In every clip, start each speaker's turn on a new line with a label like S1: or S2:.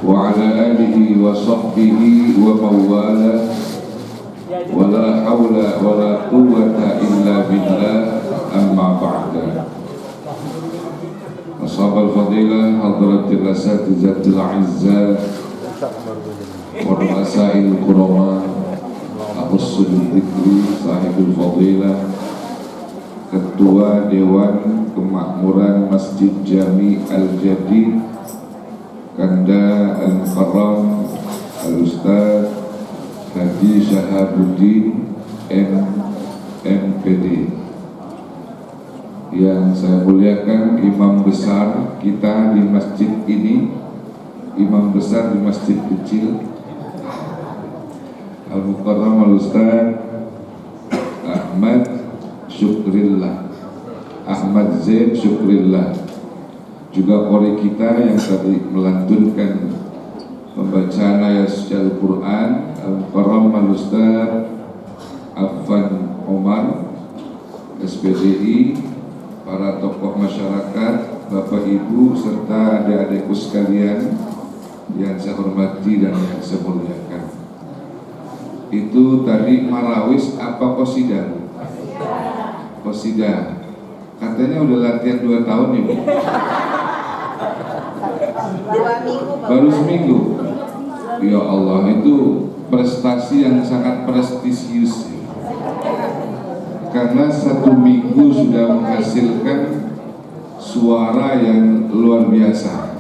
S1: وعلى آله وصحبه ومن والاه ولا حول ولا قوة إلا بالله أما بعد. أصحاب الفضيلة حضرة الأساتذة الأعزاء ورؤساء الكرماء أخص بالذكر صاحب الفضيلة Ketua Dewan Kemakmuran Masjid Jami Al-Jadid Kanda Al-Mukarram Al-Ustaz Haji Syahabuddin MPD, yang saya muliakan imam besar kita di masjid ini, imam besar di masjid kecil Al-Mukarram Al-Ustaz Ahmad Zain Syukrillah, juga qori kita yang tadi melantunkan pembacaan ayat Al-Quran Al-Mukarram Al-Ustaz Afan Omar SPDI, para tokoh masyarakat, Bapak Ibu serta adik-adikku sekalian yang saya hormati dan yang saya muliakan. Itu tadi marawis apa qasidah? Qasidah. Katanya udah latihan 2 tahun ya Bu?
S2: 2 minggu
S1: baru seminggu. Ya Allah, itu prestasi yang sangat prestisius, karena 1 minggu sudah menghasilkan suara yang luar biasa.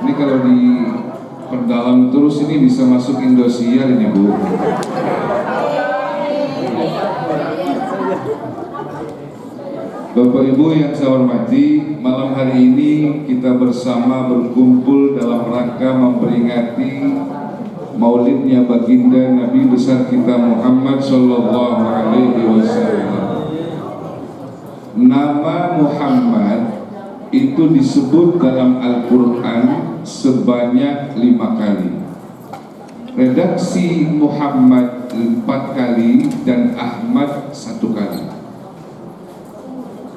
S1: Ini kalau di perdalam terus ini bisa masuk Indosiar ini Bu. Bapak Ibu yang saya hormati, malam hari ini kita bersama berkumpul dalam rangka memperingati Maulidnya baginda Nabi besar kita Muhammad Sallallahu Alaihi Wasallam. Nama Muhammad itu disebut dalam Al-Quran sebanyak 5 kali. Redaksi Muhammad 4 kali dan Ahmad 1 kali.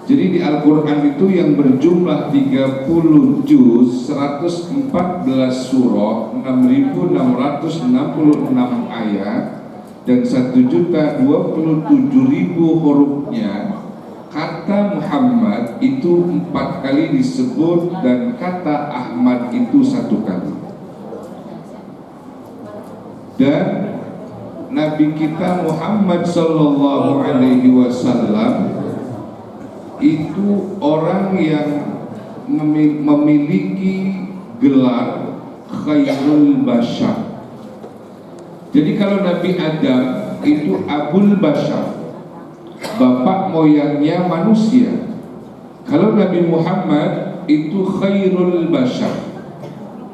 S1: Jadi di Al-Quran itu yang berjumlah 30 juz, 114 surah, 6.666 ayat, dan 1.027.000 hurufnya. Kata Muhammad itu 4 kali disebut dan kata Ahmad itu 1 kali. Dan Nabi kita Muhammad Sallallahu Alaihi Wasallam itu orang yang memiliki gelar Khairul Bashar. Jadi kalau Nabi Adam itu Abul Bashar, bapak moyangnya manusia. Kalau Nabi Muhammad itu Khairul Bashar,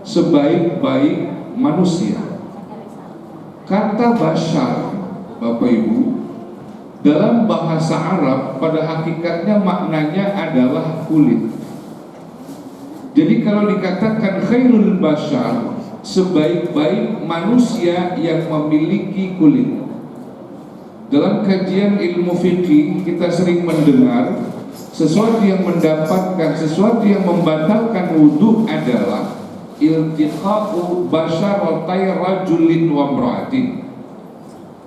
S1: sebaik-baik manusia. Kata Bashar, Bapak Ibu, dalam bahasa Arab pada hakikatnya maknanya adalah kulit. Jadi kalau dikatakan Khairul Bashar, sebaik-baik manusia yang memiliki kulit. Dalam kajian ilmu fikih kita sering mendengar sesuatu yang mendapatkan, sesuatu yang membatalkan wudhu adalah iltiqa'u basyaratai rajulin wa imra'atin.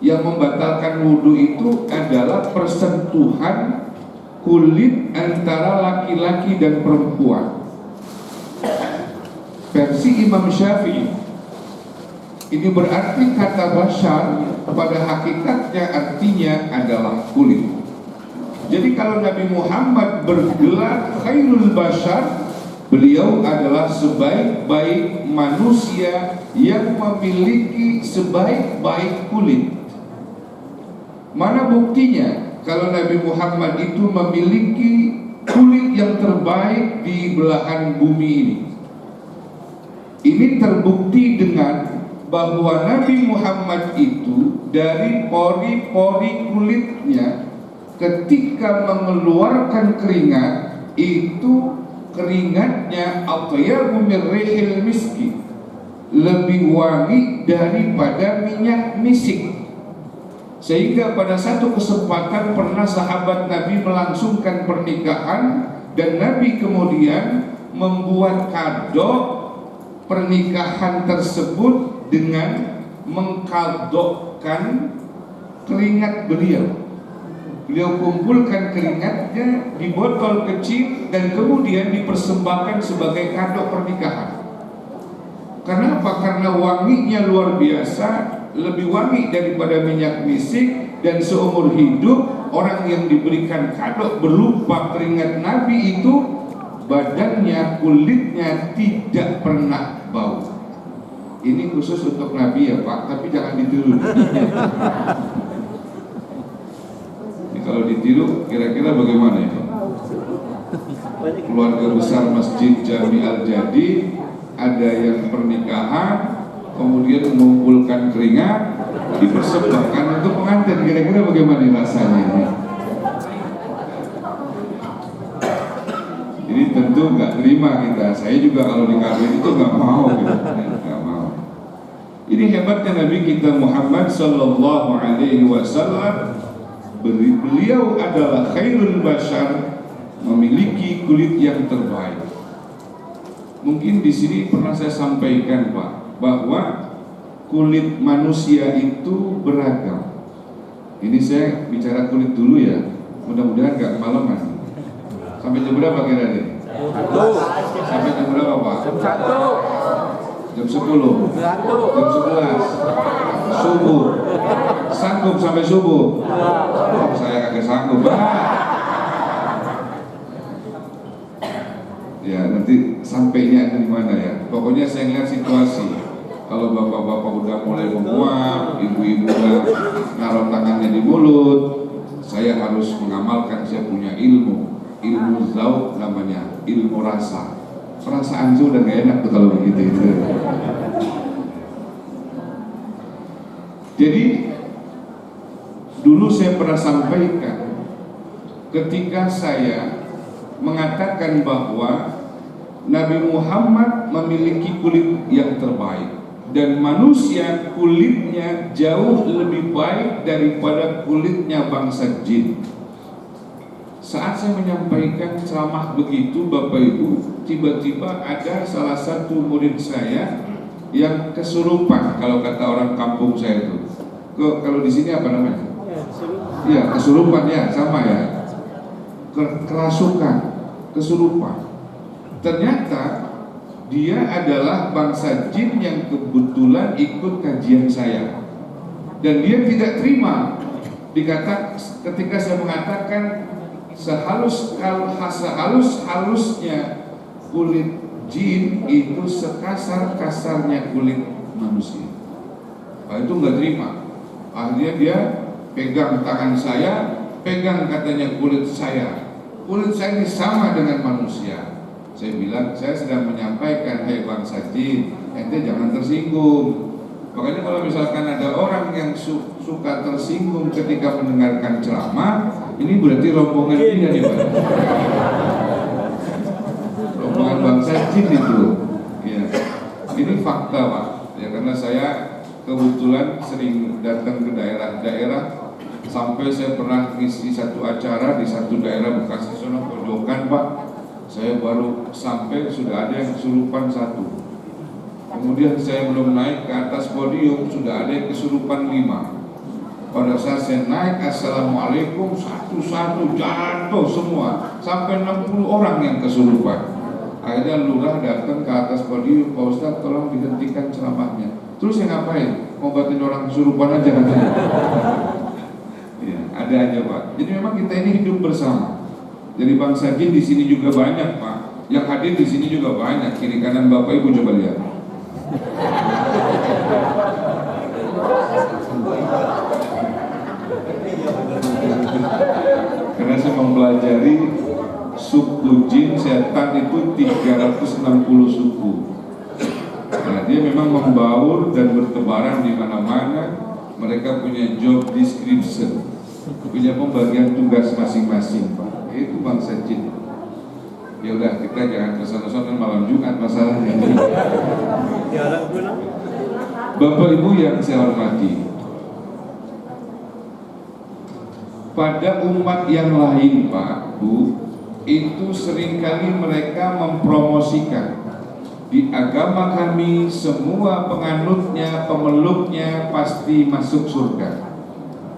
S1: Yang membatalkan wudhu itu adalah persentuhan kulit antara laki-laki dan perempuan. Versi Imam Syafi'i, ini berarti kata bashar pada hakikatnya artinya adalah kulit. Jadi kalau Nabi Muhammad bergelar Khairul Bashar, beliau adalah sebaik-baik manusia yang memiliki sebaik-baik kulit. Mana buktinya kalau Nabi Muhammad itu memiliki kulit yang terbaik di belahan bumi ini? Ini terbukti dengan bahwa Nabi Muhammad itu dari pori-pori kulitnya ketika mengeluarkan keringat itu keringatnya atyabu min rihil miski, lebih wangi daripada minyak misik. Sehingga pada satu kesempatan pernah sahabat Nabi melangsungkan pernikahan dan Nabi kemudian membuat kado pernikahan tersebut dengan mengkadokkan keringat beliau. Beliau kumpulkan keringatnya di botol kecil dan kemudian dipersembahkan sebagai kado pernikahan. Karena apa? Karena wanginya luar biasa, lebih wangi daripada minyak misik, dan seumur hidup orang yang diberikan kado berupa keringat Nabi itu badannya, kulitnya tidak pernah bau. Ini khusus untuk Nabi ya Pak, tapi jangan ditiru. Kalau ditiru kira-kira bagaimana ya? Keluarga besar Masjid Jami Al-Jadi ada yang pernikahan, kemudian mengumpulkan keringat, dipersembahkan untuk pengantin. Kira-kira bagaimana rasanya ini? Jadi tentu nggak terima kita. Saya juga kalau dikawin itu nggak mau gitu. Nggak mau. Ini hebatnya Nabi kita Muhammad Sallallahu Alaihi Wasallam. Beliau adalah khairul bashar, memiliki kulit yang terbaik. Mungkin di sini pernah saya sampaikan Pak, bahwa kulit manusia itu beragam. Ini saya bicara kulit dulu ya, mudah-mudahan gak kemalaman. Sampai jam berapa kira-kira? Sampai jam berapa Pak? Jam 10. Jam 11. Subuh. Sanggup sampai subuh? Oh, saya kagak sanggup. Ya nanti sampainya di mana ya. Pokoknya saya lihat situasi. Kalau bapak-bapak udah mulai menguap, ibu-ibu udah naruh tangannya di mulut, saya harus mengamalkan. Saya punya ilmu zauq namanya, ilmu rasa. Perasaan itu udah gak enak tuh kalau begitu. Jadi dulu saya pernah sampaikan, ketika saya mengatakan bahwa Nabi Muhammad memiliki kulit yang terbaik dan manusia kulitnya jauh lebih baik daripada kulitnya bangsa jin. Saat saya menyampaikan ceramah begitu Bapak Ibu, tiba-tiba ada salah satu murid saya yang kesurupan, kalau kata orang kampung saya itu. Kalau di sini apa namanya? Iya, kesurupan ya, sama ya. Kerasukan, kesurupan. Ternyata dia adalah bangsa jin yang kebetulan ikut kajian saya. Dan dia tidak terima. Ketika saya mengatakan sehalus-halusnya kulit jin itu sekasar-kasarnya kulit manusia. Itu nggak terima. Akhirnya dia pegang tangan saya, pegang katanya kulit saya. Kulit saya ini sama dengan manusia. Saya bilang, saya sedang menyampaikan, hei bangsa jin, ente jangan tersinggung. Makanya kalau misalkan ada orang yang suka tersinggung ketika mendengarkan ceramah, ini berarti rombongan dia nih Pak. Rombongan bangsa jin itu. Ya. Ini fakta Pak. Ya, karena saya kebetulan sering datang ke daerah-daerah, sampai saya pernah ngisi satu acara di satu daerah Bekasi sono pojokan Pak. Saya baru sampai sudah ada yang kesurupan satu. Kemudian saya belum naik ke atas podium sudah ada yang kesurupan 5. Pada saat saya naik assalamualaikum, satu-satu jatuh semua, sampai 60 orang yang kesurupan. Akhirnya lurah datang ke atas podium, Pak Ustadz tolong dihentikan ceramahnya. Terus saya ngapain? Ngobatin orang kesurupan aja katanya. Ya, ada aja Pak. Jadi memang kita ini hidup bersama. Jadi bangsa jin di sini juga banyak Pak. Yang hadir di sini juga banyak. Kiri kanan Bapak Ibu coba lihat. Karena saya mempelajari suku jin setan itu 360 suku. Nah, dia memang membaur dan bertebaran di mana-mana. Mereka punya job description, punya pembagian tugas masing-masing, Pak. Itu bangsa jin. Ya udah, kita jangan kesana-sana malam Jumat masalahnya. Bapak Ibu yang saya hormati, pada umat yang lain Pak Bu, itu seringkali mereka mempromosikan di agama kami semua penganutnya, pemeluknya pasti masuk surga.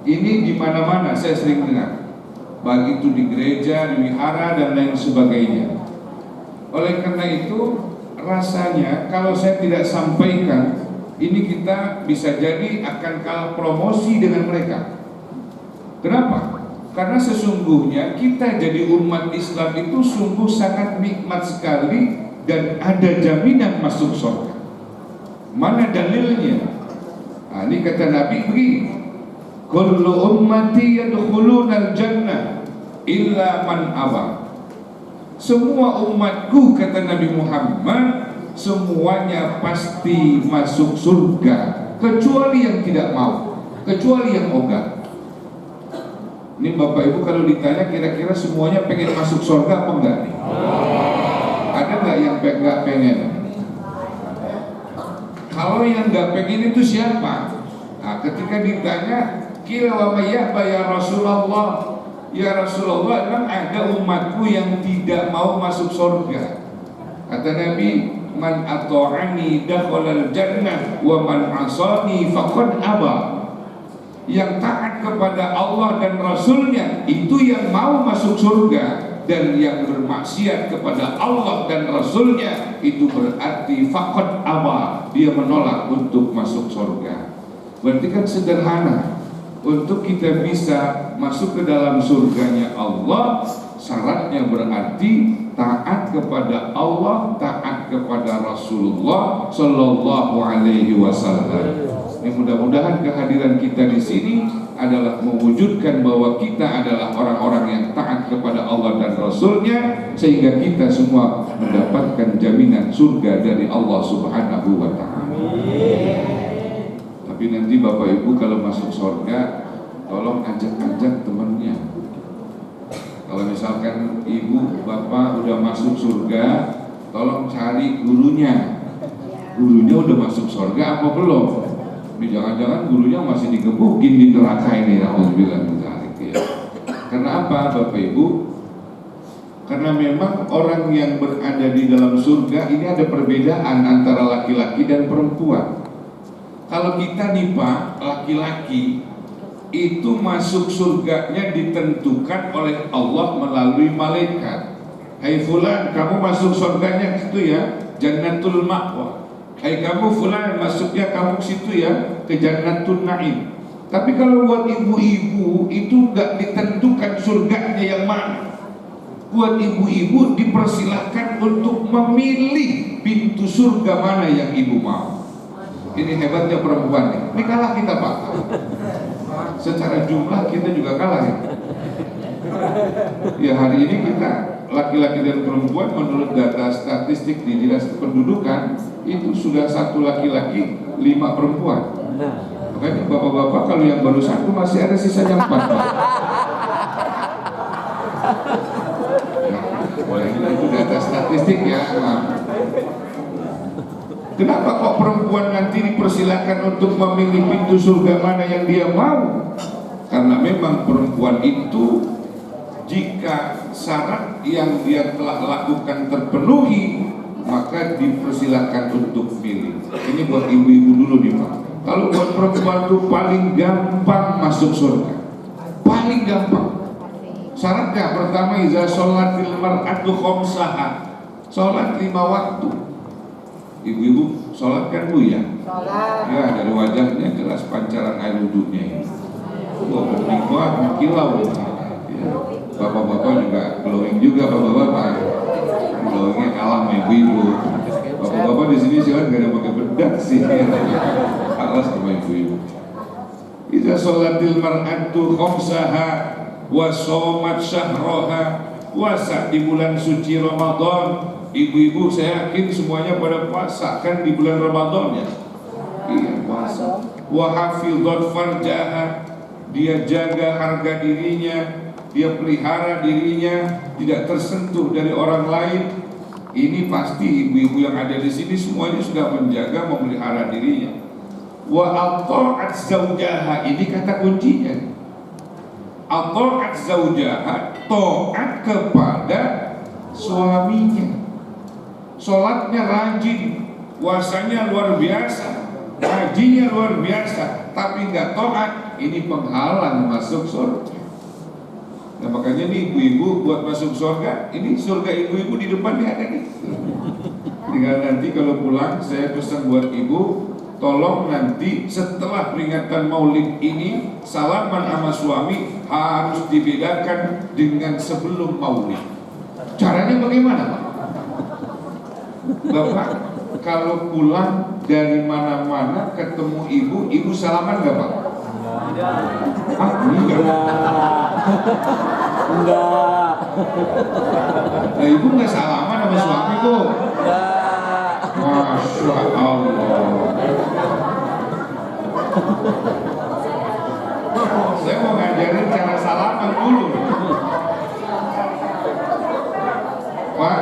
S1: Ini di mana-mana saya sering dengar, baik itu di gereja, di wihara dan lain sebagainya. Oleh karena itu rasanya kalau saya tidak sampaikan ini, kita bisa jadi akan kalah promosi dengan mereka. Kenapa? Karena sesungguhnya kita jadi umat Islam itu sungguh sangat nikmat sekali dan ada jaminan masuk surga. Mana dalilnya? Nah, ini kata Nabi begini, kullu ummati yadkhulunal jannah illa man aba. Semua umatku, kata Nabi Muhammad, semuanya pasti masuk surga kecuali yang tidak mau, kecuali yang ogah. Ini Bapak Ibu kalau ditanya kira-kira semuanya pengen masuk surga apa enggak nih? Ada nggak yang nggak pengen? Kalau yang nggak pengen itu siapa? Nah, ketika ditanya, kira wa mayyaba ya Rasulullah, ya Rasulullah, emang ada umatku yang tidak mau masuk surga? Kata Nabi, man ata'ani dakhalal jannah wa man asani faqad aba. Yang taat kepada Allah dan Rasulnya itu yang mau masuk surga, dan yang bermaksiat kepada Allah dan Rasulnya itu berarti faqad aba, dia menolak untuk masuk surga. Berarti kan sederhana, untuk kita bisa masuk ke dalam surganya Allah, syaratnya berarti taat kepada Allah, taat kepada Rasulullah Sallallahu Alaihi Wasallam. Ini mudah-mudahan kehadiran kita di sini adalah mewujudkan bahwa kita adalah orang-orang yang taat kepada Allah dan Rasulnya, sehingga kita semua mendapatkan jaminan surga dari Allah Subhanahu Wa Taala. Tapi nanti Bapak Ibu kalau masuk surga, tolong ajak-ajak temannya. Kalau misalkan ibu bapak udah masuk surga, tolong cari gurunya. Gurunya udah masuk surga apa belum? Ini jangan-jangan gurunya masih digebukin di neraka ini. Alhamdulillah. Karena apa Bapak Ibu? Karena memang orang yang berada di dalam surga ini ada perbedaan antara laki-laki dan perempuan. Kalau kita nih Pak, laki-laki itu masuk surganya ditentukan oleh Allah melalui malaikat. Hai fulan, kamu masuk surganya situ ya, Jannatul Ma'wa. Hai kamu fulan, masuknya kamu situ ya, ke Jannatul Na'im. Tapi kalau buat ibu-ibu itu gak ditentukan surganya yang mana. Buat ibu-ibu dipersilahkan untuk memilih pintu surga mana yang ibu mau. Ini hebatnya perempuan nih. Ini kalah kita Pak. Secara jumlah kita juga kalah ya. Ya hari ini kita laki-laki dan perempuan menurut data statistik di dinas kependudukan itu sudah 1 laki-laki 5 perempuan. Makanya bapak-bapak kalau yang baru 1 masih ada sisanya 4 Pak. Nah, itu data statistik ya. Nah, kenapa kok perempuan nanti dipersilakan untuk memilih pintu surga mana yang dia mau? Karena memang perempuan itu jika syarat yang dia telah lakukan terpenuhi, maka dipersilakan untuk pilih. Ini buat ibu-ibu dulu nih Pak. Kalau buat perempuan itu paling gampang masuk surga, paling gampang. Syaratnya pertama, iza sholatil mar'atu khamsaha, sholat 5 waktu. Ibu-ibu sholat kan Bu ya? Sholat. Ya dari wajahnya jelas pancaran air wudhunya ini. Oh bening banget, kilau. Ya. Bapak-bapak juga glowing juga bapak-bapak. Glowingnya alam ibu-ibu. Bapak-bapak di sini silat gak ada pakai bedak sih. Alas sama ibu-ibu. Iza sholatil mar'atu khamsaha wa shomat syahroha, puasa di bulan suci Ramadan. Ibu-ibu saya yakin semuanya pada puasa kan di bulan Ramadan ya. Iya puasa. Wa hafizat farjaha, dia jaga harga dirinya, dia pelihara dirinya, tidak tersentuh dari orang lain. Ini pasti ibu-ibu yang ada di sini semuanya sudah menjaga, memelihara dirinya. Wa ata'at zaujaha, ini kata kuncinya. Ata'at zaujaha, taat kepada suaminya. sholatnya rajin, puasanya luar biasa, hajinya luar biasa, tapi nggak taat, ini penghalang masuk surga. Nah makanya nih ibu-ibu buat masuk surga, ini surga ibu-ibu di depannya ada nih. Tinggal nanti kalau pulang saya pesan buat ibu, tolong nanti setelah peringatan Maulid ini salaman sama suami harus dibedakan dengan sebelum Maulid. Caranya bagaimana, Pak? Bapak kalau pulang dari mana-mana ketemu ibu salaman nggak, Pak?
S2: Enggak.
S1: Nah, ibu nggak salaman sama suami, Bu? Masya Allah. Saya mau ngajarin cara salaman dulu, Pak.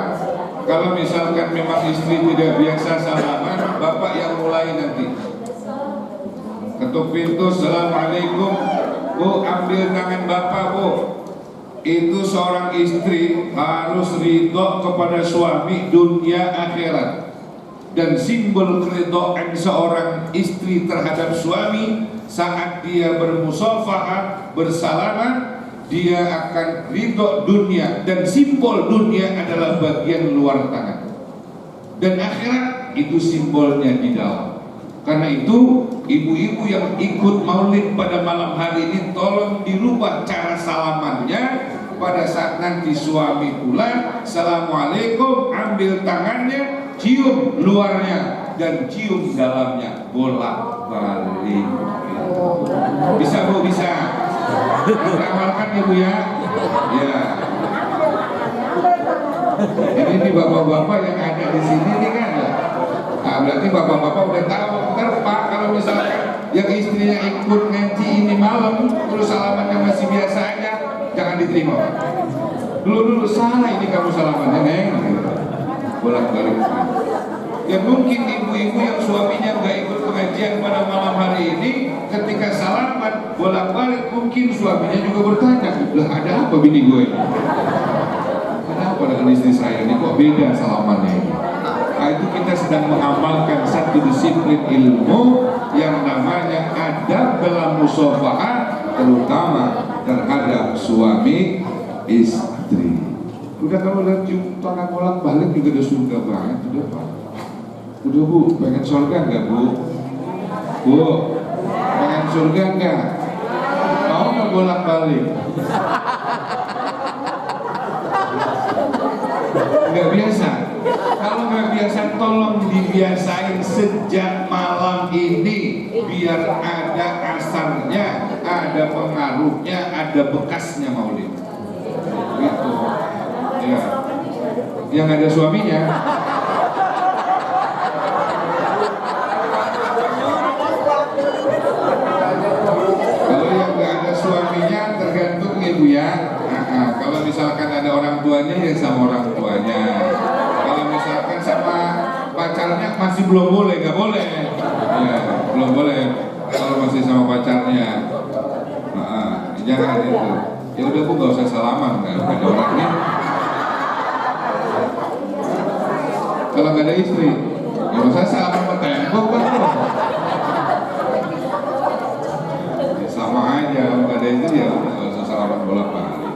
S1: Kalau misalkan memang istri tidak biasa salaman, Bapak yang mulai nanti. Ketuk pintu, Assalamualaikum. Bu, ambil tangan Bapak, Bu. Itu seorang istri harus ridho kepada suami dunia akhirat. Dan simbol keridhaan seorang istri terhadap suami saat dia bermusafahah, bersalaman, dia akan ridho dunia, dan simbol dunia adalah bagian luar tangan, dan akhirat itu simbolnya di dalam. Karena itu ibu-ibu yang ikut maulid pada malam hari ini tolong dirubah cara salamannya. Pada saat nanti suami pulang, Assalamualaikum, ambil tangannya, cium luarnya dan cium dalamnya, bolak-balik. Bisa, Bu? Bisa. Kita amalkan ya, Bu, ya. Ya. Ini nih bapak-bapak yang ada di sini nih kan. Nah, berarti bapak-bapak udah tahu. Ntar Pak, kalau misalkan yang istrinya ikut ngaji ini malam terus salamannya masih biasa aja, jangan diterima. Dulu salah ini kamu salamannya, Neng. Bolak-balik. Ya mungkin ibu-ibu yang suaminya nggak ikut pengajian pada malam hari ini, ketika salaman bolak-balik mungkin suaminya juga bertanya, lah ada apa bini gue ini? Ada apa dengan istri saya ini, kok beda salamannya ini? Nah, itu kita sedang mengamalkan satu disiplin ilmu yang namanya adab dalam musafahah, terutama terhadap suami istri. Udah kalau lihat cium tangan bolak-balik juga udah surga banget, udah Pak. Udah Bu, pengen surga enggak Bu? Bu, pengen surga enggak? Mau nggak bolak-balik? Nggak biasa. Kalau nggak biasa, tolong dibiasain sejak malam ini, biar ada asarnya, ada pengaruhnya, ada bekasnya maulid. Gitu. Ya. Yang ada suaminya. Kalau yang nggak ada suaminya tergantung ibu ya. Kalau misalkan ada orang tuanya ya sama orang tuanya. Kalau misalkan sama pacarnya masih belum boleh, nggak boleh. Ya, belum boleh. Kalau masih sama pacarnya, jangan itu. Ya udah Bu, nggak usah salaman kan, ada orangnya. Kalau nggak ada istri, ya usah salaman ke tembok kan? Sama aja, nggak ada istri ya nggak usah salaman bolak-balik.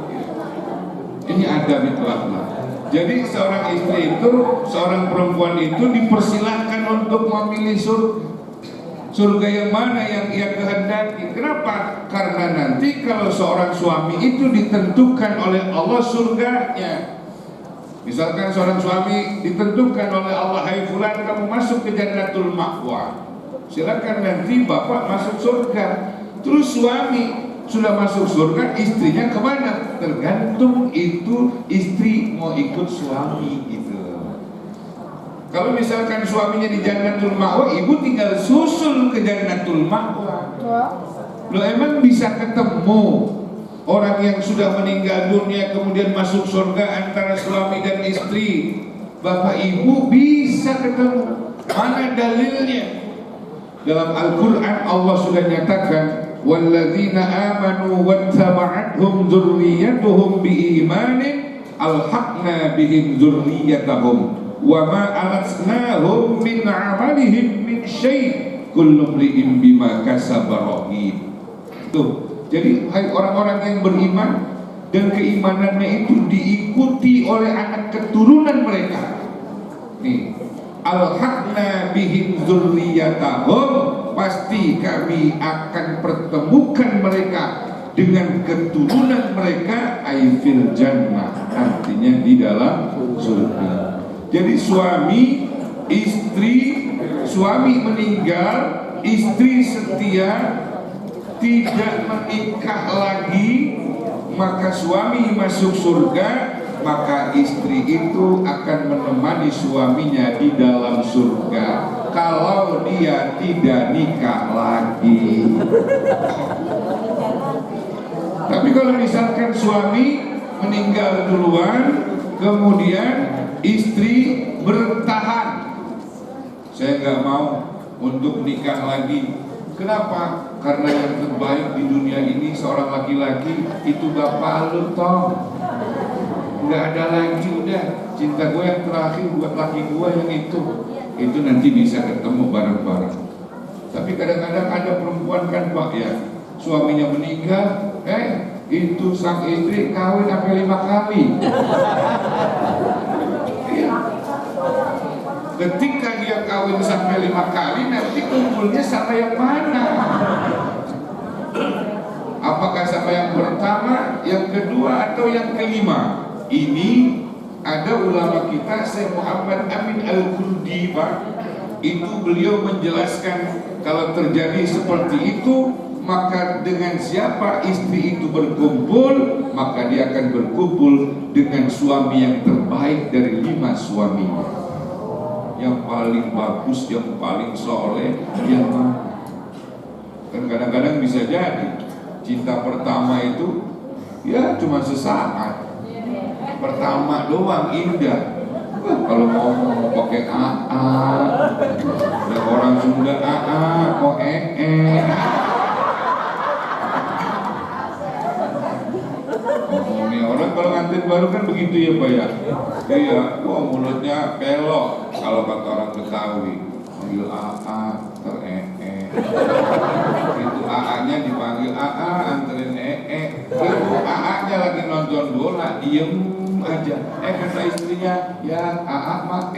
S1: Ini adab itu akhlak. Jadi seorang istri itu, seorang perempuan itu dipersilahkan untuk memilih surga yang mana yang ia kehendaki. Kenapa? Karena nanti kalau seorang suami itu ditentukan oleh Allah surganya. Misalkan seorang suami ditentukan oleh Allah, hai fulan kamu masuk ke Jannatul Ma'wa, silakan nanti bapak masuk surga. Terus suami sudah masuk surga, istrinya kemana? Tergantung itu istri mau ikut suami gitu. Kalau misalkan suaminya di Jannatul Ma'wa, ibu tinggal susul ke Jannatul Ma'wa. Lo emang bisa ketemu orang yang sudah meninggal dunia kemudian masuk surga antara suami dan istri? Bapak ibu bisa ketemu. Mana dalilnya? Dalam Al-Quran Allah sudah nyatakan, walladzina amanu wattaba'athum dzurriyyatuhum biimanin alhaqna bihim dzurriyyatahum wa ma alasnahum min amalihim min syai' kullu imri'in bima kasaba rahim. Tuh, jadi hai orang-orang yang beriman dan keimanannya itu diikuti oleh anak keturunan mereka. Nih, alhaqna bihim dzurriyyatahum, pasti kami akan pertemukan mereka dengan keturunan mereka aifil jannah, artinya di dalam surga. Jadi suami istri, suami meninggal, istri setia tidak menikah lagi, maka suami masuk surga, maka istri itu akan menemani suaminya di dalam surga kalau dia tidak nikah lagi. Tapi kalau misalkan suami meninggal duluan, kemudian istri bertahan, saya nggak mau untuk nikah lagi. Kenapa? Karena yang terbaik di dunia ini seorang laki-laki itu bapak lu toh. Nggak ada lagi, udah cinta gue yang terakhir buat laki gue yang itu nanti bisa ketemu bareng-bareng. Tapi kadang-kadang ada perempuan kan Pak ya, suaminya meninggal, itu sang istri kawin sampai 5 kali. Ketika dia kawin sampai 5 kali, nanti kumpulnya sama yang mana? Apakah sama yang pertama, yang kedua, atau yang kelima? Ini ada ulama kita, Syekh Muhammad Amin Al-Kurdi Pak, itu beliau menjelaskan kalau terjadi seperti itu, maka dengan siapa istri itu berkumpul, maka dia akan berkumpul dengan suami yang terbaik dari 5 suaminya, yang paling bagus, yang paling soleh, yang mana? Kan kadang-kadang bisa jadi cinta pertama itu ya cuma sesaat, pertama doang indah. Kalau ngomong pakai AA, dan orang Sunda AA, kok ngomongnya orang kalau ngantin baru kan begitu ya Pak ya. Iya, mulutnya pelok kalau kata orang Betawi, panggil AA itu AA-nya dipanggil AA, anterin itu AA-nya lagi nonton bola, diem aja. Kata istrinya, ya AA mah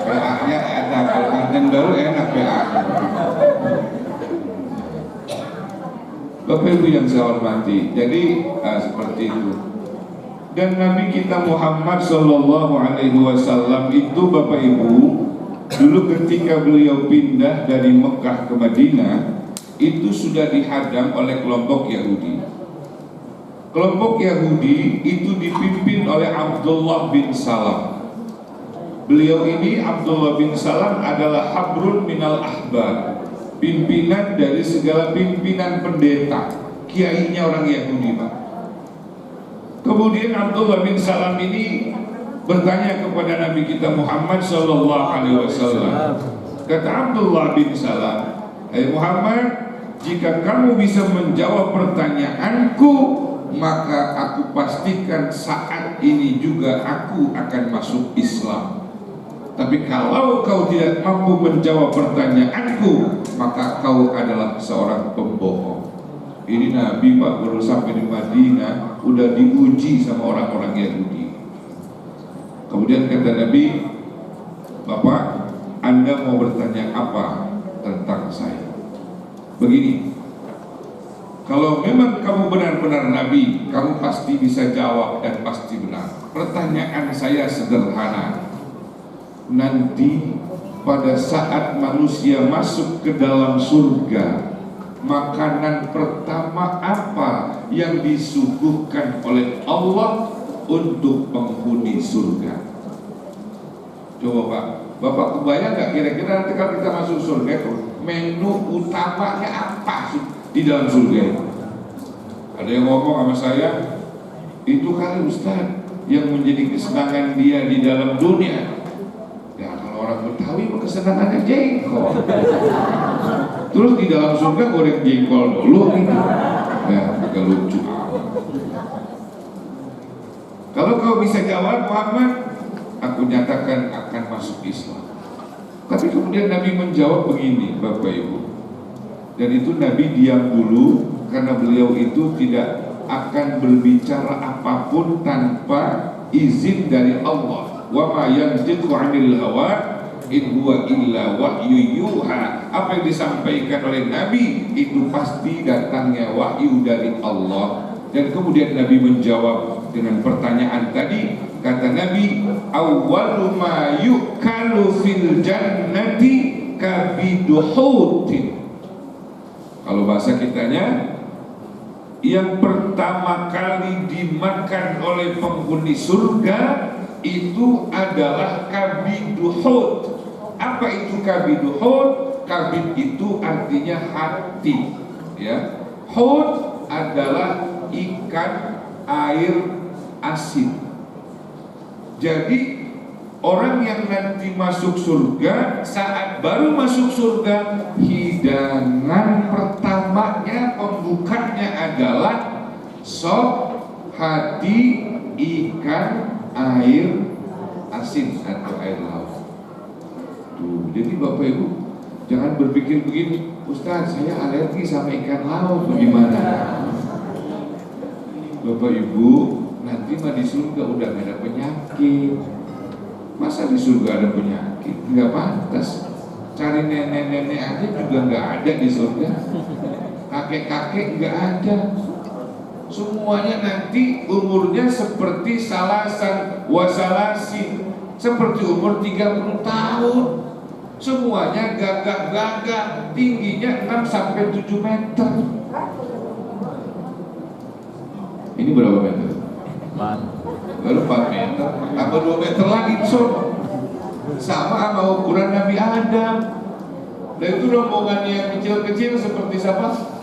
S1: PA-nya enak, kalau ngantin baru enak PA. Bapak Ibu yang saya hormati, jadi seperti itu. Dan Nabi kita Muhammad Sallallahu Alaihi Wasallam itu Bapak Ibu, dulu ketika beliau pindah dari Mekah ke Madinah, itu sudah dihadang oleh kelompok Yahudi. Kelompok Yahudi itu dipimpin oleh Abdullah bin Salam. Beliau ini Abdullah bin Salam adalah habrun minal ahbar, pimpinan dari segala pimpinan pendeta, kiainya orang Yahudi Pak. Kemudian Abdullah bin Salam ini bertanya kepada Nabi kita Muhammad Sallallahu Alaihi Wasallam. Kata Abdullah bin Salam, "Hai Muhammad, jika kamu bisa menjawab pertanyaanku, maka aku pastikan saat ini juga aku akan masuk Islam. Tapi kalau kau tidak mampu menjawab pertanyaanku, maka kau adalah seorang pembohong." Ini Nabi Pak baru sampai di Madinah, udah diuji sama orang-orang Yahudi. Kemudian kata Nabi, "Bapak, Anda mau bertanya apa tentang saya?" Begini, kalau memang kamu benar-benar Nabi, kamu pasti bisa jawab dan pasti benar. Pertanyaan saya sederhana. Nanti pada saat manusia masuk ke dalam surga, makanan pertama apa yang disuguhkan oleh Allah untuk penghuni surga? Coba Pak, Bapak kebayang nggak kira-kira nanti kalau kita masuk surga itu menu utamanya apa sih di dalam surga itu? Ada yang ngomong sama saya, itu kali Ustaz yang menjadi kesenangan dia di dalam dunia. Ya kalau orang Betawi kesenangannya jengkol. Terus di dalam surga goreng jengkol dulu gitu. Ya agak lucu. Kalau kau bisa jawab Muhammad, aku nyatakan akan masuk Islam. Tapi kemudian Nabi menjawab begini, Bapak Ibu. Dan itu Nabi diam dulu, karena beliau itu tidak akan berbicara apapun tanpa izin dari Allah. Wa ma yantiqu 'anil hawa in huwa illa wahyu yuha. Apa yang disampaikan oleh Nabi itu pasti datangnya wahyu dari Allah. Dan kemudian Nabi menjawab dengan pertanyaan tadi. Kata Nabi, awwalu ma yukalu fil jannati kabiduhutin. Kalau bahasa kitanya, yang pertama kali dimakan oleh penghuni surga itu adalah kabiduhut. Apa itu kabiduhut? Kabid itu artinya hati, ya. Hut adalah ikan air asin. Jadi orang yang nanti masuk surga, saat baru masuk surga, hidangan pertamanya, pembukanya adalah sop hati ikan air asin atau air laut. Tuh, jadi Bapak Ibu jangan berpikir begini, Ustaz saya alergi sama ikan laut, bagaimana? Bapak Ibu, nanti mah di surga udah gak ada penyakit. Masa di surga ada penyakit? Nggak pantas. Cari nenek-nenek aja juga nggak ada di surga. Kakek-kakek nggak ada. Semuanya nanti umurnya seperti salasan wasalasi, seperti umur 30 tahun. Semuanya gagah-gagah, tingginya 6-7 meter. Ini berapa meter? Baru 4 meter, tambah 2 meter lagi so. Sama ukuran Nabi Adam. Dan itu rombongannya yang kecil-kecil seperti siapa?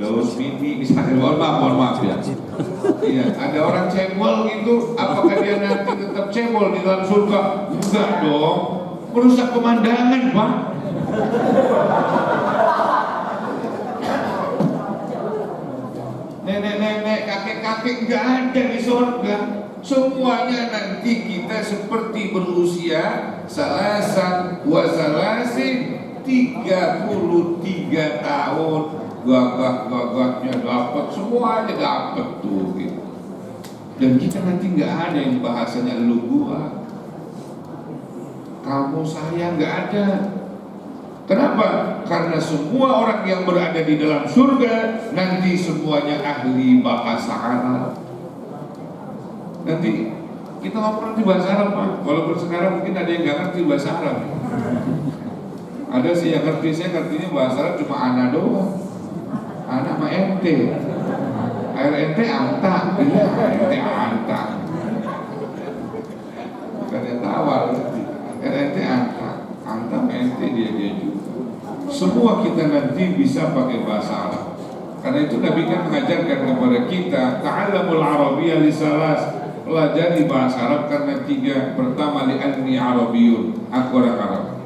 S1: Daus Mini misalnya. Mohon maaf ya. Iya, ada orang cebol gitu. Apakah dia nanti tetap cebol di dalam surga? Enggak dong. Merusak pemandangan, Pak. Nenek-nenek, kakek-kakek nggak ada di surga. Semuanya nanti kita seperti berusia salasan wasalasin 33 tahun. Gagah-gagahnya dapat, semuanya dapat tuh gitu. Dan kita nanti nggak ada yang bahasanya lu gua, kamu saya, nggak ada. Kenapa? Karena semua orang yang berada di dalam surga nanti semuanya ahli bahasa Arab. Nanti kita ngobrol di bahasa Arab, Pak. Walaupun sekarang mungkin ada yang nggak ngerti bahasa Arab. Ada sih yang ngerti, saya ngertinya bahasa Arab cuma ana doang. Ana sama ente. Air ente anta, iya ente anta. Bukannya tawar, air ente anta. Anta mente dia juga. Semua kita nanti bisa pakai bahasa Arab. Karena itu Nabi kan mengajarkan kepada kita, ta'allamul arabiyyah lisalas, pelajari bahasa Arab karena 3. Pertama, li'anni arabiyyun, aku orang Arab.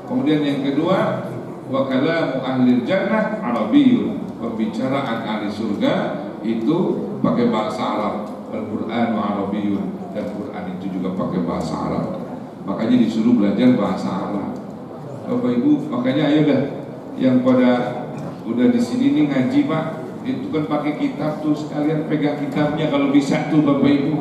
S1: Kemudian yang kedua, wa kalamu ahlil jannah arabiyyun, pembicaraan ahli surga itu pakai bahasa Arab. Al-Qur'anu arabiyyun, dan Quran itu juga pakai bahasa Arab. Makanya disuruh belajar bahasa Arab. Bapak Ibu, makanya ayo dah yang pada udah di sini nih ngaji Pak, itu kan pakai kitab tuh, sekalian pegang kitabnya kalau bisa tuh Bapak Ibu.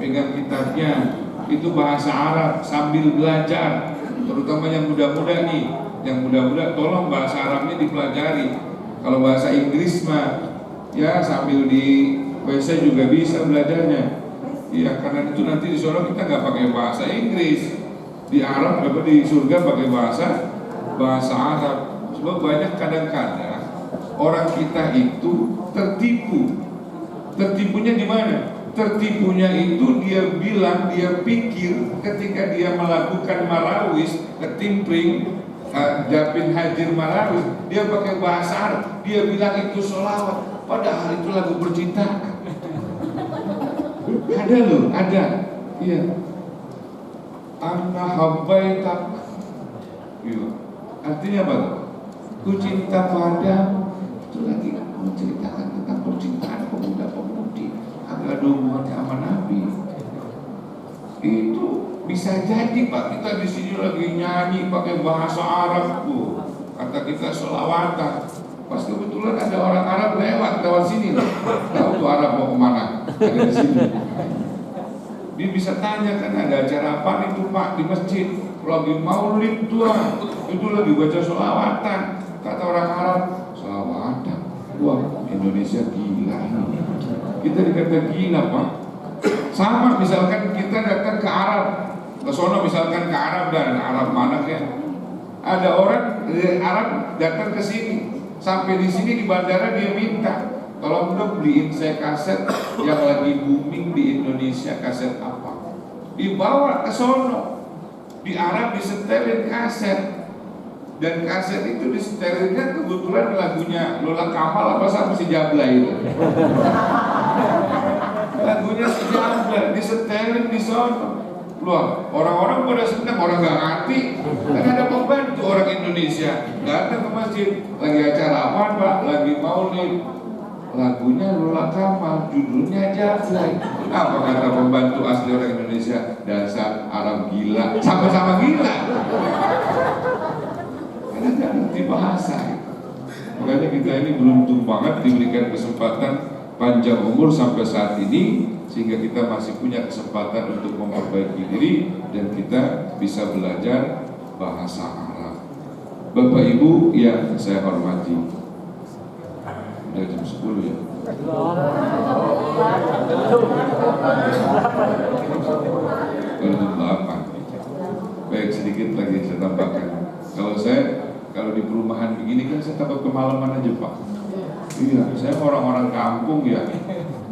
S1: Pegang kitabnya, itu bahasa Arab sambil belajar. Terutama yang muda-muda nih, yang muda-muda tolong bahasa Arabnya dipelajari. Kalau bahasa Inggris mah ya sambil di WC juga bisa belajarnya. Iya, karena itu nanti di sana kita nggak pakai bahasa Inggris, di Arab apa di surga pakai bahasa Arab. Sebab banyak kadang-kadang orang kita itu tertipu. Tertipunya di mana? Tertipunya itu dia bilang, dia pikir ketika dia melakukan marawis, ketimpring, Japin Hajir marawis, dia pakai bahasa Arab, dia bilang itu sholawat, padahal itu lagu percintaan. Ada loh, ada. Iya. Anna habbaitak. Iya. Artinya apa? Ku cinta padamu. Itu lagi menceritakan tentang percintaan pemuda-pemudi. Agak hubungannya Itu bisa jadi Pak, kita di sini lagi nyanyi pakai bahasa Arab tuh, kata kita selawatan. Pas kebetulan ada orang Arab lewat sini, tahu tuh Arab mau kemana? Ada di sini. Dia bisa tanya kan ada acara apa itu Pak di masjid? Lagi maulid tuan, itu lagi baca selawatan. Kata orang Arab, selawatan. Wah, Indonesia gila. Kita dikata gila Pak. Sama misalkan kita datang ke Arab, ke sono misalkan ke Arab, dan Arab mana kan? Ada orang dari Arab datang ke sini, sampai di sini di bandara dia minta, tolong dong beliin saya kaset yang lagi booming di Indonesia, kaset apa? Dibawa ke sono, di Arab disetelin kaset, dan kaset itu disetelinnya kebetulan lagunya Lola Kamal apa sama si Jabla itu. Lagunya si Jabla disetelin di sono. Loh, orang-orang pada senang, orang nggak ngerti. Kan ada pembantu orang Indonesia datang ke masjid, lagi acara apa Pak? Lagi maulid. Lagunya Lola Kamal, judulnya Jabla. Apa kata pembantu asli orang Indonesia? Dasar Arab gila, sama-sama gila. Karena nggak ngerti bahasa. Makanya kita ini beruntung banget diberikan kesempatan panjang umur sampai saat ini, sehingga kita masih punya kesempatan untuk memperbaiki diri dan kita bisa belajar bahasa Arab. Bapak Ibu yang saya hormati, udah jam 10 ya. Baru jam 8. Baik, sedikit lagi saya tambahkan. Kalau di perumahan begini kan saya takut kemalaman aja Pak. Iya, saya orang-orang kampung ya.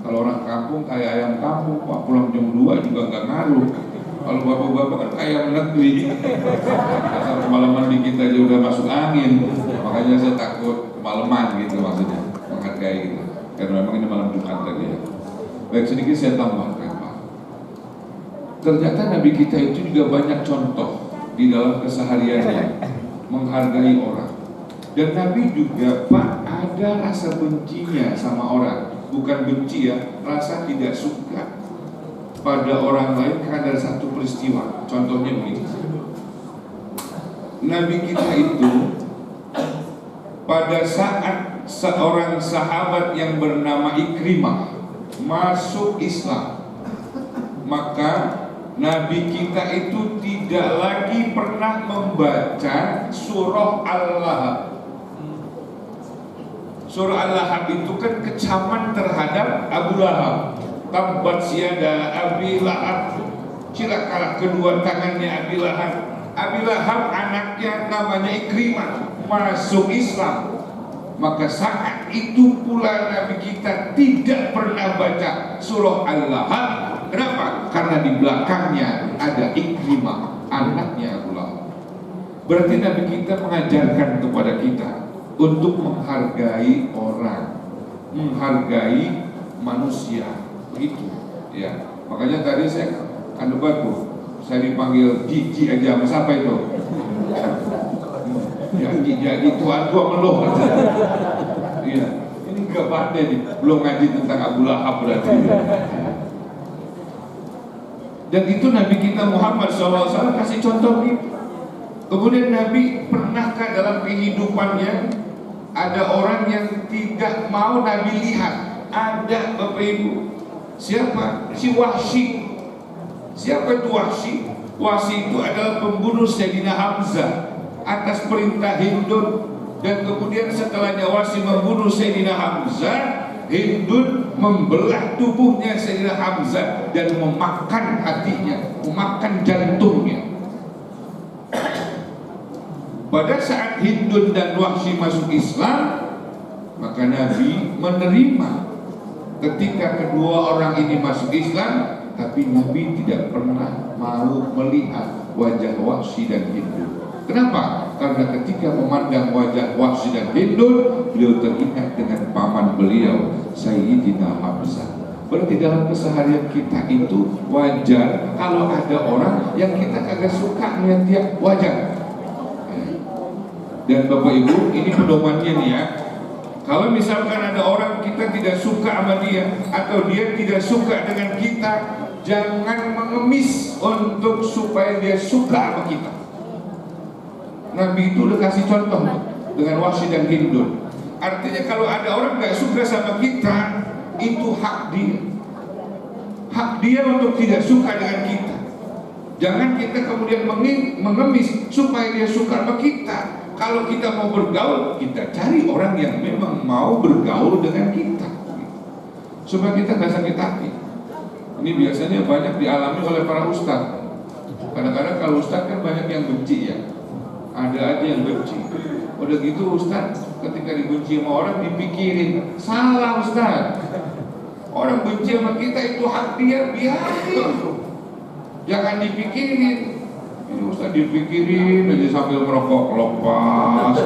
S1: Kalau orang kampung kayak ayam kampung Pak, pulang jam 2 juga nggak ngaruh. Kalau bapak-bapak kan ayam negeri, asal kemalaman dikit aja udah masuk angin. Makanya saya takut kemalaman gitu maksudnya, menghargai gitu. Karena memang ini malam Jumat tadi ya. Baik, sedikit saya tambahkan Pak. Ternyata Nabi kita itu juga banyak contoh di dalam kesehariannya menghargai orang. Dan Nabi juga Pak ada rasa bencinya sama orang. Bukan benci ya, rasa tidak suka pada orang lain karena ada satu peristiwa. Contohnya begini, Nabi kita itu pada saat seorang sahabat yang bernama Ikrimah masuk Islam, maka Nabi kita itu tidak lagi pernah membaca surah Al-Lahab. Surah Al-Lahab itu kan kecaman terhadap Abu Lahab. Tabbat yada Abi Lahab, cilakalah kedua tangannya Abi Lahab. Abi Lahab anaknya namanya Ikrimah masuk Islam. Maka saat itu pula Nabi kita tidak pernah baca surah Al-Lahab. Kenapa? Karena di belakangnya ada Ikrimah, anaknya Abu Lahab. Berarti Nabi kita mengajarkan kepada kita untuk menghargai orang, menghargai manusia, begitu ya. Makanya tadi saya saya dipanggil Gigi aja, mas apa itu? Ya Gigi tuan gua meluh. Iya, ini gak pandai nih, belum ngaji tentang Abu Lahab berarti. Dan itu Nabi kita Muhammad SAW kasih contoh gitu. Kemudian Nabi pernahkah dalam kehidupannya ada orang yang tidak mau Nabi lihat? Ada Bapak Ibu. Siapa? Si Wahsy. Siapa itu Wahsy? Wahsy itu adalah pembunuh Sayyidina Hamzah atas perintah Hindun. Dan kemudian setelahnya Wahsy membunuh Sayyidina Hamzah, Hindun membelah tubuhnya Sayyidina Hamzah dan memakan hatinya, memakan jantungnya. Pada saat Hindun dan Wahsy masuk Islam, maka Nabi menerima ketika kedua orang ini masuk Islam, tapi Nabi tidak pernah mau melihat wajah Wahsy dan Hindun. Kenapa? Karena ketika memandang wajah Wahsy dan Hindun, beliau teringat dengan paman beliau, Sayyidina Hamzah. Berarti dalam keseharian kita itu wajar kalau ada orang yang kita kagak suka melihat dia, wajar. Dan Bapak Ibu, ini pedomannya nih ya. Kalau misalkan ada orang kita tidak suka sama dia, atau dia tidak suka dengan kita, jangan mengemis untuk supaya dia suka sama kita. Nabi itu udah kasih contoh dengan Wahsy dan Hindun. Artinya kalau ada orang gak suka sama kita, itu hak dia. Hak dia untuk tidak suka dengan kita. Jangan kita kemudian mengemis supaya dia suka sama kita. Kalau kita mau bergaul, kita cari orang yang memang mau bergaul dengan kita, supaya kita gak sakit hati. Ini biasanya banyak dialami oleh para ustadz. Kadang-kadang kalau ustadz kan banyak yang benci ya. Ada aja yang benci. Udah gitu ustadz, ketika dibenci sama orang dipikirin. Salah ustadz. Orang benci sama kita itu hak dia, biarin. Jangan dipikirin. Ini ustadz dipikirin aja sambil merokok, lepas.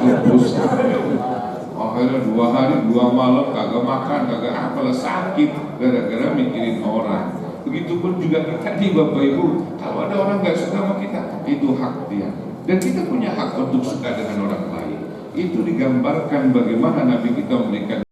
S1: Akhirnya 2 hari 2 malam kagak makan, kagak apalah, sakit gara-gara mikirin orang. Begitupun juga kita nih Bapak Ibu, kalau ada orang gak suka sama kita, itu hak dia. Dan kita punya hak untuk suka dengan orang lain. Itu digambarkan bagaimana Nabi kita memberikan